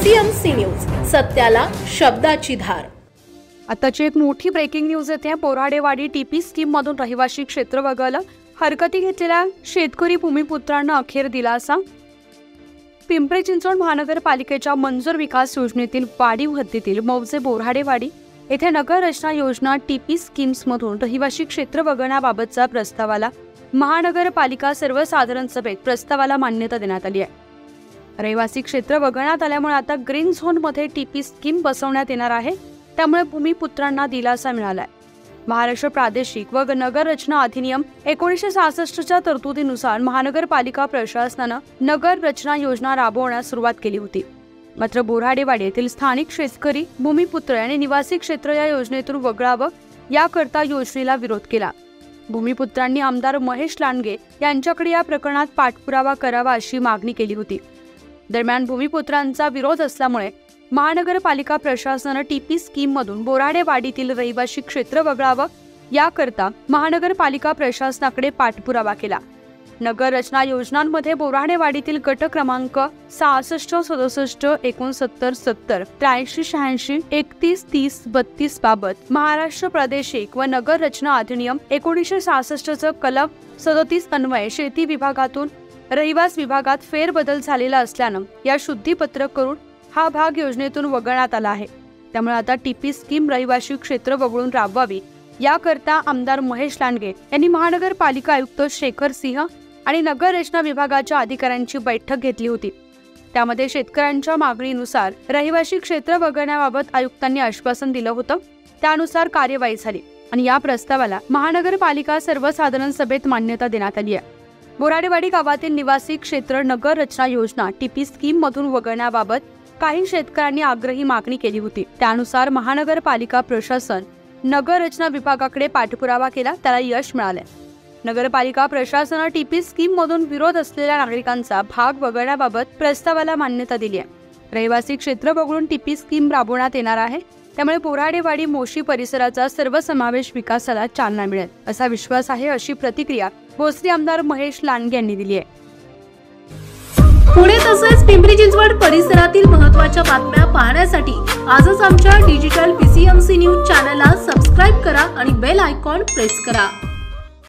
PCMC news, सत्याला शब्दाची धार। आताची एक मोठी ब्रेकिंग न्यूज येते। बोराडेवाडी टीपी स्कीम मधून रहिवासी क्षेत्र वगळलं, हरकती घेतलेल्या शेतकरी भूमिपुत्रांना अखेर दिलासा। पिंपरी चिंचवड महानगरपालिकेच्या मंजूर विकास योजनेतील वाढीव हद्दीतील मौजे बोराडेवाडी येथे नगर रचना योजना टीपी स्कीम्स मधून रहिवासी क्षेत्र वगळण्याबाबतच्या प्रस्तावाला महानगरपालिका सर्वसाधारण सभेत प्रस्तावाला मान्यता देण्यात आली आहे। रहिवासी क्षेत्र वगळण्यात आल्यामुळे आता ग्रीन झोन मध्ये टीपी स्कीम बसवण्यात येणार आहे, त्यामुळे भूमिपुत्रांना दिलासा मिळाला आहे। महाराष्ट्र प्रादेशिक व नगर रचना अधिनियम 1966च्या तरतुदीनुसार महानगरपालिका प्रशासनाने नगर रचना योजना राबवण्यास सुरुवात केली होती। मात्र बोराडेवाडी येथील स्थानिक शेतकरी भूमिपुत्र आणि निवासी क्षेत्र या योजनेतून वगळावं याकरता योजनेला विरोध केला। भूमिपुत्रांनी आमदार महेश लांडगे यांच्याकडे या प्रकरणात पाठपुरावा करावा अशी मागणी केली होती। दरम्यान भूमिपुत्रांचा विरोध असल्यामुळे महानगरपालिका प्रशासनाने टीपी स्कीम मधून बोराडेवाडीतील रहिवासी क्षेत्र वगळावं याकरता महानगरपालिका प्रशासनाकडे पाठपुरावा केला। नगर रचना योजनांमध्ये बोराडेवाडीतील गट क्रमांक 66, 67, 69, 70, 83, 86, 31, 30, 32 बाबत महाराष्ट्र प्रादेशिक व नगर रचना अधिनियम 1966चं कलम 37 अन्वये शेती विभागातून रहिवास विभागात फेरबदल झालेला असल्यानं या शुद्धीपत्र करून हा भाग योजनेतून वगळण्यात आला आहे। त्यामुळे आता टीपी स्कीम रहिवासी क्षेत्र वगळून राबवावी याकरता आमदार महेश लांडगे यांनी महानगरपालिका आयुक्त शेखर सिंह आणि नगर रचना विभागाच्या अधिकाऱ्यांची बैठक घेतली होती। त्यामध्ये शेतकऱ्यांच्या मागणीनुसार रहिवासी क्षेत्र वगळण्याबाबत आयुक्तांनी आश्वासन दिलं होतं, त्यानुसार कार्यवाही झाली आणि या प्रस्तावाला महानगरपालिका सर्वसाधारण सभेत मान्यता देण्यात आली आहे। बोराडेवाडी गावातील निवासी क्षेत्र नगर रचना योजना टीपी स्कीम मधून वगळण्याबाबत काही शेतकऱ्यांनी आग्रही मागणी केली होती। त्यानुसार महानगरपालिका प्रशासन नगर रचना विभागाकडे पाठपुरावा केला, त्याला यश मिळाले। नगरपालिका प्रशासनाने टीपी स्कीम मधून विरोध असलेल्या नागरिकांचा भाग वगळण्याबाबत प्रस्तावाला मान्यता दिली आहे। रहिवासी क्षेत्र वगळून टीपी स्कीम राबवण्यात येणार आहे, त्यामुळे बोराडेवाडी मोशी परिसराचा सर्वसमावेश विकासाला चालना मिळेल असा विश्वास आहे, अशी प्रतिक्रिया भोसरी आमदार महेश लांडगे यांनी दिली आहे। पुणे तसेच पिंपरी चिंचवड परिसरातील महत्त्वाच्या बातम्या पाहण्यासाठी आजच आमच्या डिजिटल PCMC न्यूज चॅनलला सबस्क्राइब करा आणि बेल आयकॉन प्रेस करा।